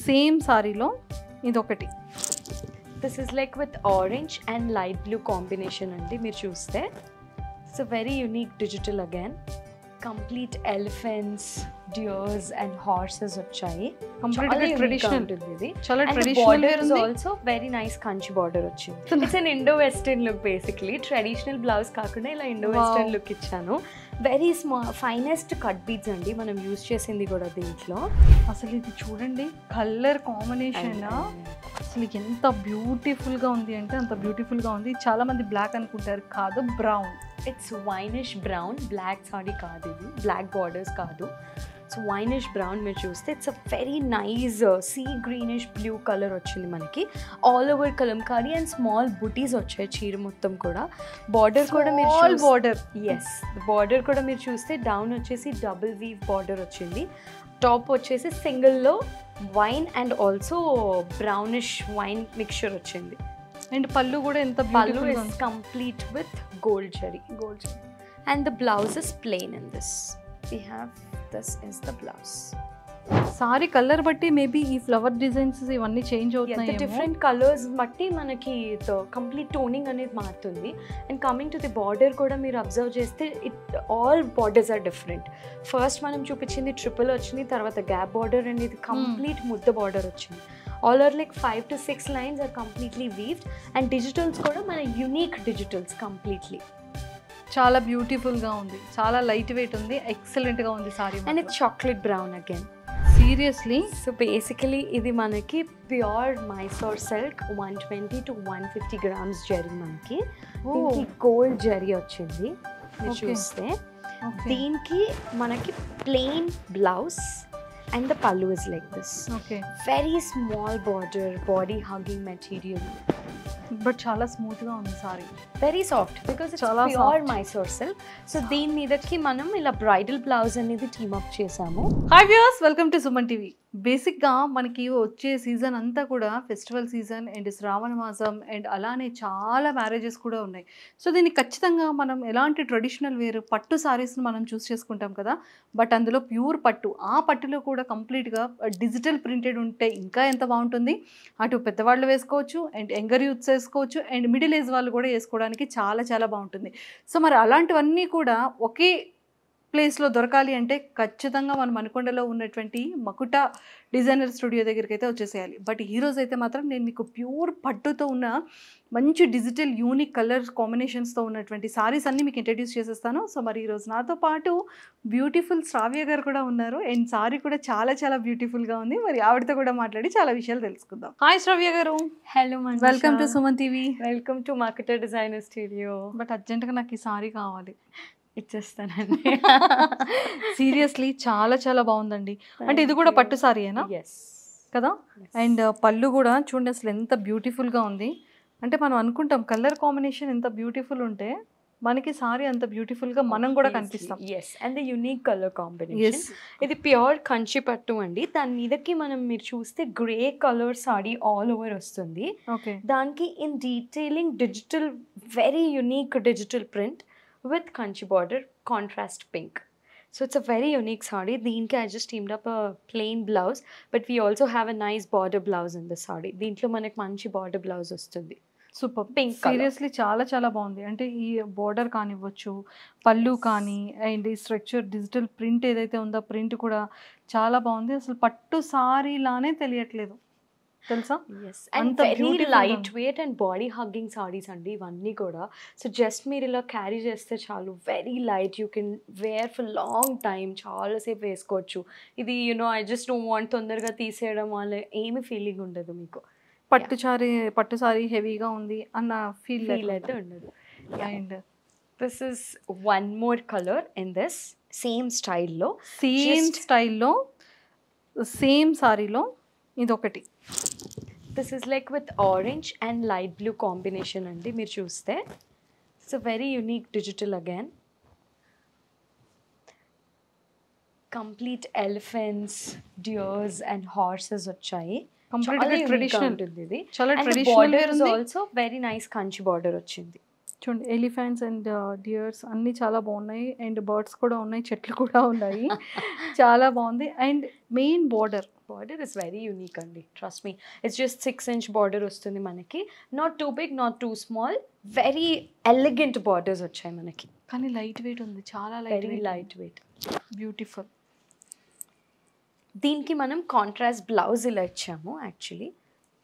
Same సారీలో ఇదొకటి. This is like with orange and light blue combination అండి. మీరు చూస్తే it's very unique digital again. Complete elephants, deers and horses వచ్చాయి. కంప్లీట్గా ట్రెడిషనల్ ఉంటుంది ఇది. చాలా And the traditional border is also very nice Kanchi border వచ్చింది. It's an Indo western look basically. Traditional blouse కాకుండా ఇలా ఇండో వెస్టర్న్ లుక్ ఇచ్చాను. Very finest cut beads అండి మనం యూజ్ చేసింది కూడా దీంట్లో. అసలు ఇది చూడండి, కలర్ కాంబినేషన్ అసలు ఎంత బ్యూటిఫుల్గా ఉంది అంటే అంత బ్యూటిఫుల్గా ఉంది. చాలా మంది బ్లాక్ అనుకుంటారు, కాదు brown. It's winish brown. Black sorry కాదు ఇది, బ్లాక్ బార్డర్స్ కాదు. సో వైనిష్ బ్రౌన్ మీరు చూస్తే it's a very nice sea greenish blue colour వచ్చింది మనకి. All over Kalamkari and small butis వచ్చాయి చీర మొత్తం కూడా. బార్డర్ కూడా మీరు బార్డర్, ఎస్ బార్డర్ కూడా మీరు చూస్తే డౌన్ వచ్చేసి డబుల్ వీవ్ బార్డర్ వచ్చింది. టాప్ వచ్చేసి సింగిల్లో vine and also brownish vine mixture వచ్చింది. అండ్ పళ్ళు కూడా ఎంత pallu is complete with gold zari. And the blouse is plain in this. This is the blouse. Sari colour బట్టి మేబీ ఈ ఫ్లవర్ డిజైన్స్ ఇవన్నీ చేంజ్ అవుతున్నాయి. డిఫరెంట్ కలర్స్ బట్టి మనకి కంప్లీట్ టోనింగ్ అనేది మారుతుంది. And coming to the border కూడా మీరు అబ్జర్వ్ చేస్తే all borders are different. First మనం చూపించింది ట్రిపుల్ వచ్చింది, తర్వాత గ్యాప్ బార్డర్ అండ్ ఇది కంప్లీట్ ముద్ద బార్డర్ వచ్చింది. All are like 5 to 6 lines are completely weaved. And digitals కూడా మన యూనిక్ డిజిటల్స్ కంప్లీట్లీ. చాలా బ్యూటిఫుల్గా ఉంది, చాలా లైట్ వెయిట్ ఉంది, ఎక్సలెంట్గా ఉంది sorry. And it's chocolate brown again. Seriously. So basically ఇది మనకి pure Mysore silk 120 to 150 grams zari మనకి. దీనికి గోల్డ్ జరీ వచ్చింది మీరు చూస్తే. దీనికి మనకి ప్లెయిన్ బ్లౌజ్ అండ్ ద పల్లు is like this. Very small border, body hugging material, but చాలా స్మూత్గా ఉంది sorry. Very soft because it's pure Mysore silk. So దీని మీదకి మనం ఇలా బ్రైడల్ బ్లౌజ్ అనేది టీమ్ అప్ చేసాము. Hi viewers, welcome to Suman TV. బేసిక్గా మనకి వచ్చే సీజన్ అంతా కూడా ఫెస్టివల్ సీజన్ అండ్ శ్రావణ మాసం అండ్ అలానే చాలా మ్యారేజెస్ కూడా ఉన్నాయి. సో దీన్ని ఖచ్చితంగా మనం ఎలాంటి ట్రెడిషనల్ వేర్ పట్టు సారీస్ని మనం చూస్ చేసుకుంటాం కదా, బట్ అందులో ప్యూర్ పట్టు, ఆ పట్టులో కూడా కంప్లీట్గా డిజిటల్ ప్రింటెడ్ ఉంటే ఇంకా ఎంత బాగుంటుంది. అటు పెద్దవాళ్ళు వేసుకోవచ్చు అండ్ యంగర్ యూత్స్ వేసుకోవచ్చు అండ్ మిడిల్ ఏజ్ వాళ్ళు కూడా వేసుకోవడానికి చాలా చాలా బాగుంటుంది. సో మరి అలాంటివన్నీ కూడా ఒకే ప్లేస్లో దొరకాలి అంటే ఖచ్చితంగా మనం మణికొండలో ఉన్నటువంటి మకుటా డిజైనర్ స్టూడియో దగ్గరికి అయితే వచ్చేసేయాలి. బట్ ఈరోజు అయితే మాత్రం నేను మీకు ప్యూర్ పట్టుతో ఉన్న మంచి డిజిటల్ యూనిక్ కలర్ కాంబినేషన్స్తో ఉన్నటువంటి సారీస్ అన్నీ మీకు ఇంట్రడ్యూస్ చేసేస్తాను. సో మరి ఈరోజు నాతో పాటు బ్యూటిఫుల్ శ్రావ్య గారు కూడా ఉన్నారు అండ్ సారీ కూడా చాలా చాలా బ్యూటిఫుల్గా ఉంది. మరి ఆవిడతో కూడా మాట్లాడి చాలా విషయాలు తెలుసుకుందాం. హాయ్ శ్రావ్య గారు. Hello, welcome to Suman TV. Welcome to మకుటా designer studio. But అర్జెంట్గా నాకు ఈ సారీ కావాలి. ఇచ్చేస్తానండి. సీరియస్లీ చాలా చాలా బాగుందండి. అంటే ఇది కూడా పట్టు సారీయేనా కదా? అండ్ పళ్ళు కూడా చూడండి అసలు ఎంత బ్యూటిఫుల్గా ఉంది. అంటే మనం అనుకుంటాం కలర్ కాంబినేషన్ ఎంత బ్యూటిఫుల్ ఉంటే మనకి సారీ అంత బ్యూటిఫుల్గా మనం కూడా కనిపిస్తాం. Yes, and the unique colour combination. ఇది ప్యూర్ కంచి పట్టు అండి. దాని మీదకి మీరు చూస్తే grey colour sari all over వస్తుంది. దానికి in detailing digital, very unique digital print with kanchi border, contrast pink. So it's a very unique saree. Deenki I just teamed up a plain blouse, but we also have a nice border blouse in the saree. Deentlo manaku manchi border blouse vastundi. Super pink. Seriously చాలా చాలా బాగుంది. అంటే ఈ border కానివ్వచ్చు, పళ్ళు కానీ and ఈ structure digital print ఏదైతే ఉందో ప్రింట్ కూడా చాలా బాగుంది. అసలు పట్టు సారీ లానే తెలియట్లేదు తెలుసా. And very light weight and body hugging saris అండి ఇవన్నీ కూడా. సో జస్ట్ మీరు ఇలా క్యారీ చేస్తే చాలు, very light, you can wear for long time, చాలాసేపు వేసుకోవచ్చు. ఇది ఐ జస్ట్ డోంట్ వాంట్ తొందరగా తీసేయడం వల్ల ఏమి ఫీలింగ్ ఉండదు మీకు. పట్టు సారీ హెవీగా ఉంది అన్న ఫీల్ అయితే ఉండదు. And this is one more colour in this same స్టైల్లో సేమ్ సారీలో ఇదొకటి. This is like with orange and light blue combination అండి. మీరు చూస్తే it's very unique digital again. Complete elephants, deers and horses వచ్చాయి. ట్రెడిషనల్ ఉంటుంది ఇది. Also very nice Kanchi border వచ్చింది. చూడండి ఎలిఫెంట్స్ అండ్ డియర్స్ అన్నీ చాలా బాగున్నాయి అండ్ బర్డ్స్ కూడా ఉన్నాయి, చెట్లు కూడా ఉన్నాయి. చాలా బాగుంది. And main border border is very unique అండి, trust me. It's just 6-inch border వస్తుంది మనకి, not too big, not too small, very elegant borders వచ్చాయి మనకి. కానీ లైట్ వెయిట్ ఉంది, చాలా వెరీ లైట్ వెయిట్, బ్యూటిఫుల్. దీనికి మనం కాంట్రాస్ట్ బ్లౌజ్ ఇలా ఇచ్చాము. Actually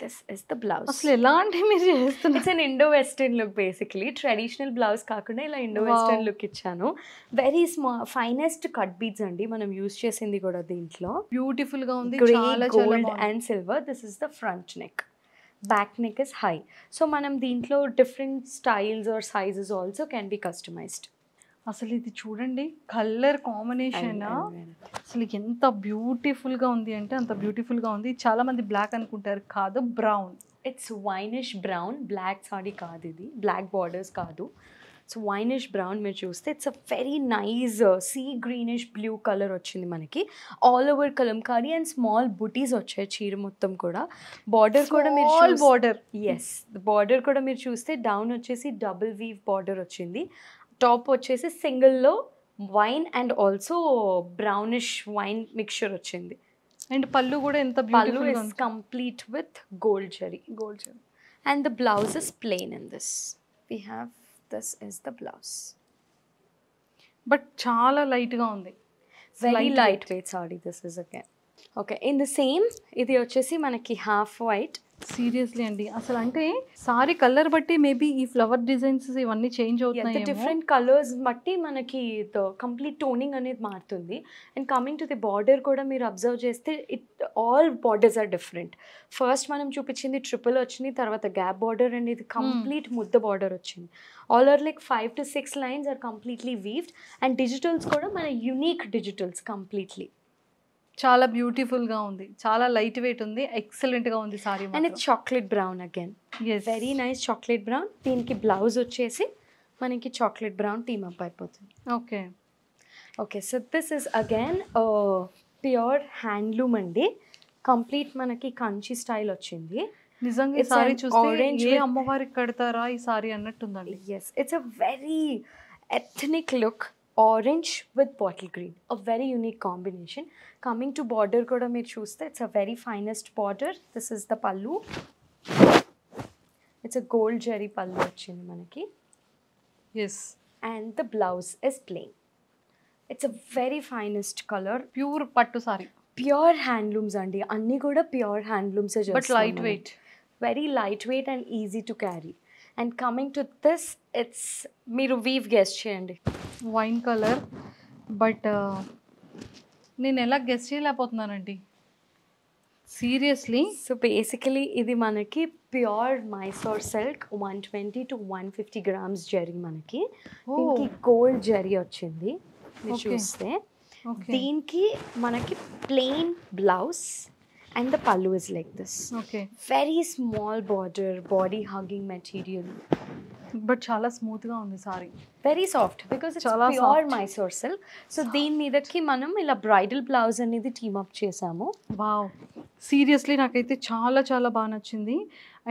this is the blouse. అసలు ఎలాంటి మీరు చేస్తున్నారు? It's an Indo western look basically, traditional blouse కాకుండా ఇలా ఇండో వెస్టర్న్ లుక్ ఇచ్చాను. వెరీ ఫైనెస్ట్ కట్ బీడ్స్ అండి మనం యూజ్ చేసింది కూడా దీంట్లో. బ్యూటిఫుల్ గా ఉంది, గ్రే, చాలా gold and silver. This is the front neck, back neck is high. So మనం దీంట్లో different styles or sizes also can be customized. అసలు ఇది చూడండి, కలర్ కాంబినేషన్ అసలు ఎంత బ్యూటిఫుల్ గా ఉంది అంటే అంత బ్యూటిఫుల్ గా ఉంది. చాలా మంది బ్లాక్ అనుకుంటారు, కాదు brown. It's winish brown, black sorry కాదు ఇది, బ్లాక్ బార్డర్స్ కాదు. సో వైనిష్ బ్రౌన్ మీరు చూస్తే it's a very nice sea greenish blue colour వచ్చింది మనకి. All over Kalamkari and small butis వచ్చాయి చీర మొత్తం కూడా. బార్డర్ కూడా మీరు బార్డర్, ఎస్ బార్డర్ కూడా మీరు చూస్తే డౌన్ వచ్చేసి డబుల్ వీవ్ బార్డర్ వచ్చింది. టాప్ వచ్చేసి సింగిల్లో vine and also brownish vine mixture వచ్చింది. అండ్ పళ్ళు కూడా ఎంత pallu is complete with gold zari. And the blouse is plain in this. We have this is the blouse. But చాలా లైట్ గా ఉంది, very light weight sari. This is again okay in the same. ఇది వచ్చేసి మనకి half white. Seriously అండి, అసలు అంటే sari colour బట్టి మేబీ ఈ ఫ్లవర్ డిజైన్స్ ఇవన్నీ చేంజ్ అవుతున్నాయి. డిఫరెంట్ కలర్స్ బట్టి మనకి కంప్లీట్ టోనింగ్ అనేది మారుతుంది. And coming to the border కూడా మీరు అబ్జర్వ్ చేస్తే all borders are different. First మనం చూపించింది ట్రిపుల్ వచ్చింది, తర్వాత గ్యాప్ బార్డర్ అండ్ ఇది కంప్లీట్ ముద్ద బార్డర్ వచ్చింది. All are like 5 to 6 lines are completely weaved. And digitals కూడా మన యూనిక్ డిజిటల్స్ కంప్లీట్లీ. చాలా బ్యూటిఫుల్ గా ఉంది, చాలా లైట్ వెయిట్ ఉంది, ఎక్సలెంట్ గా ఉంది sorry. And it's chocolate brown again, very nice chocolate brown. దీనికి బ్లౌజ్ వచ్చేసి మనకి చాక్లెట్ బ్రౌన్ టీమ్ అప్ అయిపోతుంది. Okay okay so this is again pure handloom అండి. కంప్లీట్ మనకి కంచి స్టైల్ వచ్చింది. నిజంగా ఈ సారీ చూస్తే ఏ అమ్మవారికి కడతారా ఈ సారీ అన్నట్టుందండి. Yes it's a very ethnic look. Orange with bottle green, a very unique combination. Coming to border కూడా మీరు చూస్తే it's a very finest border. This is the pallu. It's a gold zari pallu వచ్చింది మనకి. Yes and the blouse is plain. It's a very finest colour. Pure పట్టు sari, pure handlooms అండి, అన్నీ కూడా pure handlooms. But light weight, very light weight and easy to carry. And coming to this it's, మీరు weave guess చేయండి. Wine colour, but నేను ఎలా guess చేయలేకపోతున్నానండి seriously. So basically ఇది మనకి pure Mysore silk 120 to 150 grams zari మనకి. దీనికి గోల్డ్ జరీ వచ్చింది మీరు చూస్తే. దీనికి మనకి ప్లెయిన్ బ్లౌజ్ అండ్ ద పల్లు is like this. Okay very small border, body hugging material, but చాలా స్మూత్ గా ఉంది sorry. Very soft because it's pure Mysore silk. So దీని మీదకి మనం ఇలా బ్రైడల్ బ్లౌజ్ అనేది టీమ్ అప్ చేసాము. వావ్, సీరియస్లీ నాకైతే చాలా చాలా బాగా నచ్చింది.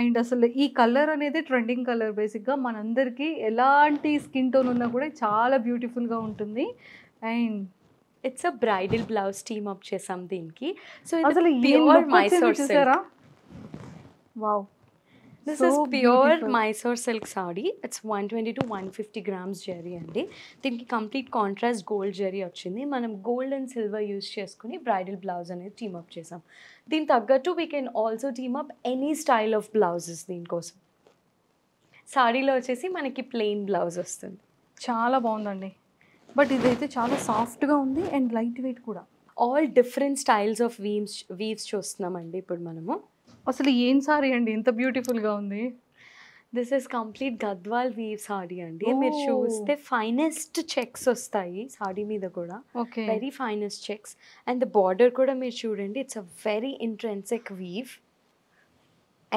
అండ్ అసలు ఈ కలర్ అనేది ట్రెండింగ్ కలర్. బేసిక్గా మనందరికీ ఎలాంటి స్కిన్ టోన్ ఉన్నా కూడా చాలా బ్యూటిఫుల్గా ఉంటుంది. And it's a bridal blouse team up చేసాం దీనికి. సో అసలు pure Mysore silk. Wow, this is pure Mysore silk sorry. It's 120 to 150 grams zari అండి. దీనికి కంప్లీట్ కాంట్రాస్ట్ గోల్డ్ జరీ వచ్చింది. మనం గోల్డ్ అండ్ సిల్వర్ యూజ్ చేసుకుని బ్రైడల్ బ్లౌజ్ అనేది టీమ్ అప్ చేసాం. దీని తగ్గట్టు we can also team up any style of blouses. దీనికోసం సారీలో వచ్చేసి మనకి ప్లెయిన్ బ్లౌజ్ వస్తుంది. చాలా బాగుందండి, బట్ ఇదైతే చాలా సాఫ్ట్గా ఉంది అండ్ లైట్ వెయిట్ కూడా. All different styles of weaves చూస్తున్నామండి ఇప్పుడు మనము. అసలు ఏం సారీ అండి ఇంత బ్యూటిఫుల్గా ఉంది. This is complete Gadwal weave sari అండి. మీరు చూస్తే ఫైనెస్ట్ చెక్స్ వస్తాయి సారీ మీద కూడా, very finest checks. And the border కూడా మీరు చూడండి, it's a very intrinsic weave.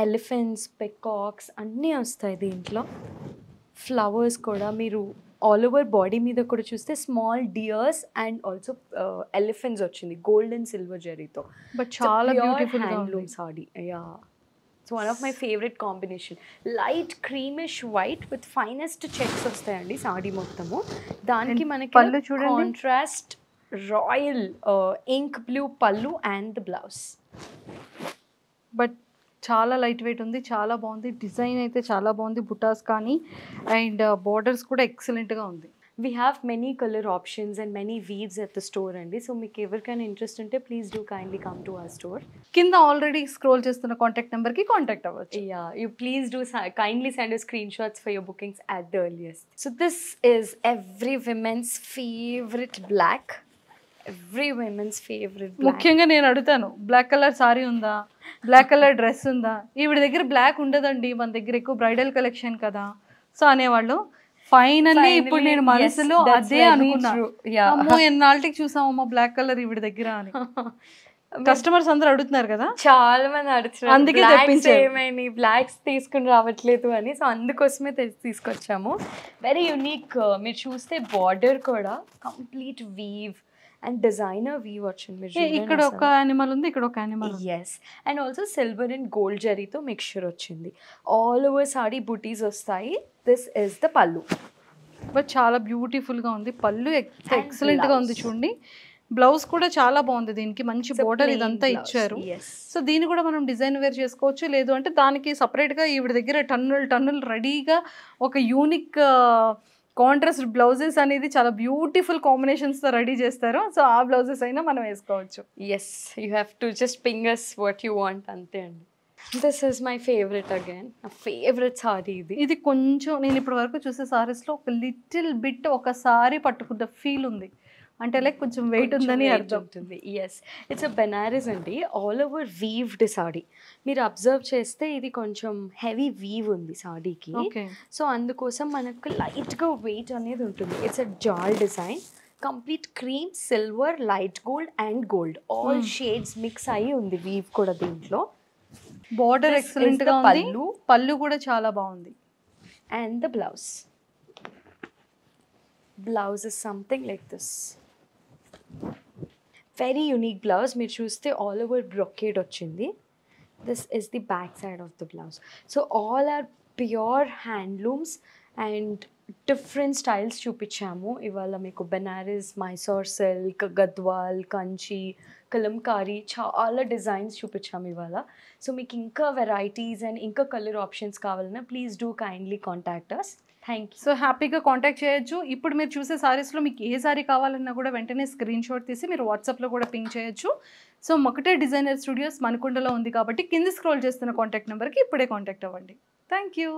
Elephants, peacocks అన్నీ వస్తాయి దీంట్లో. ఫ్లవర్స్ కూడా మీరు ఆల్ ఓవర్ బాడీ మీద కూడా చూస్తే small deers and also elephants వచ్చింది గోల్డ్ అండ్ సిల్వర్ జరీతో. బట్ చాలా beautiful handloom sari. Yeah, it's one of my favourite combination. Light creamish white with finest checks వస్తాయండి సారీ మొత్తము. దానికి మనకి పళ్ళు చూడండి, కాంట్రాస్ట్ రాయల్ ఇంక్ బ్లూ పళ్ళు అండ్ ద బ్లౌజ్. బట్ చాలా లైట్ వెయిట్ ఉంది, చాలా బాగుంది. డిజైన్ అయితే చాలా బాగుంది, బుటాస్ కానీ అండ్ బార్డర్స్ కూడా ఎక్సలెంట్గా ఉంది. We have many color options and many weaves at the store అండి. సో మీకు ఎవరికైనా ఇంట్రెస్ట్ ఉంటే please do kindly come to our store. కింద ఆల్రెడీ స్క్రోల్ చేస్తున్న కాంటాక్ట్ నెంబర్కి కాంటాక్ట్ అవ్వచ్చు. Yeah, you please do kindly send us screenshots for your bookings at the earliest. So this is every woman's favorite black. Every woman's favorite black. ముఖ్యంగా నేను అడుగుతాను, black colour sorry ఉందా, black colour dress ఉందా? ఈవిడ దగ్గర black ఉండదండి, మన దగ్గర ఎక్కువ బ్రైడల్ కలెక్షన్ కదా సో అనేవాళ్ళు. ఫైనల్లీ ఇప్పుడు నేను మనసులో అదే అనుకున్నా, అమ్మో ఎన్నాళ్ళకి చూసామమ్మా బ్లాక్ కలర్ ఈవిడ దగ్గర అని. కస్టమర్స్ అందరూ అడుగుతున్నారు కదా, చాలా మంది అడుగుతున్నారు, అందుకే ఏమైనా బ్లాక్స్ తీసుకుని రావట్లేదు అని. సో అందుకోసమే తీసుకొచ్చాము. Very unique. మీరు చూస్తే బార్డర్ కూడా complete weave and designer weave వచ్చింది. ఇక్కడ ఒక యానిమల్ ఉంది, ఇక్కడ ఒక animal. Yes, and also silver and gold జరీతో మిక్స్చర్ వచ్చింది. ఆల్ ఓవర్ సారీ బుటీస్ వస్తాయి. దిస్ ఇస్ ద పళ్ళు. బట్ చాలా బ్యూటిఫుల్గా ఉంది, పళ్ళు ఎక్సలెంట్గా ఉంది చూడండి. బ్లౌజ్ కూడా చాలా బాగుంది, దీనికి మంచి బోర్డర్ ఇదంతా ఇచ్చారు. సో దీన్ని కూడా మనం డిజైన్ వేర్ చేసుకోవచ్చు, లేదు అంటే దానికి సపరేట్గా ఈవిడ దగ్గర టన్నులు రెడీగా ఒక యూనిక్ కాంట్రాస్ట్ బ్లౌజెస్ అనేది చాలా బ్యూటిఫుల్ కాంబినేషన్స్తో రెడీ చేస్తారు. సో ఆ బ్లౌజెస్ అయినా మనం వేసుకోవచ్చు. Yes, you have to just ping us what you want అంతే అండి. This is my favourite again, నా ఫేవరెట్ సారీ ఇది. ఇది కొంచెం నేను ఇప్పటి వరకు చూసే సారీస్లో ఒక లిటిల్ బిట్ ఒక సారీ పట్టుకున్న ఫీల్ ఉంది, అంటే లైక్ కొంచెం వెయిట్ ఉందని అర్థం. ఎస్, ఇట్స్ అ బెనారస్ అండి, ఆల్ ఓవర్ వీవ్డ్ సారీ. మీరు అబ్జర్వ్ చేస్తే ఇది కొంచెం హెవీ వీవ్ ఉంది సారీకి. సో అందుకోసం మనకు లైట్గా వెయిట్ అనేది ఉంటుంది. It's a jaal design, complete cream, silver, light gold and gold all shades mix అయ్యి ఉంది వీవ్ కూడా దీంట్లో. బార్డర్ ఎక్సలెంట్ గా ఉంది, పళ్ళు కూడా చాలా బాగుంది. And the blouse is something like this, very unique blouse. మీరు చూస్తే ఆల్ ఓవర్ బ్రొకేడ్ వచ్చింది. This is the back side of the blouse. So all are pure handlooms and different styles చూపించాము ఇవాళ మీకు. బెనారస్, మైసూర్ సిల్క్, గద్వాల్, కంచి, కలంకారీ, చాలా డిజైన్స్ చూపించాము ఇవాళ. సో మీకు ఇంకా వెరైటీస్ అండ్ ఇంకా కలర్ ఆప్షన్స్ కావాలన్నా please do kindly contact us. Thank you. So హ్యాపీగా కాంటాక్ట్ చేయొచ్చు. ఇప్పుడు మీరు చూసే సారీస్లో మీకు ఏ సారీ కావాలన్నా కూడా వెంటనే స్క్రీన్ షాట్ తీసి మీరు వాట్సాప్లో కూడా పింక్ చేయొచ్చు. సో మకుటే డిజైనర్ స్టూడియోస్ మనకొండలో ఉంది కాబట్టి కింద స్క్రోల్ చేస్తున్న కాంటాక్ట్ నెంబర్కి ఇప్పుడే కాంటాక్ట్ అవ్వండి. Thank you.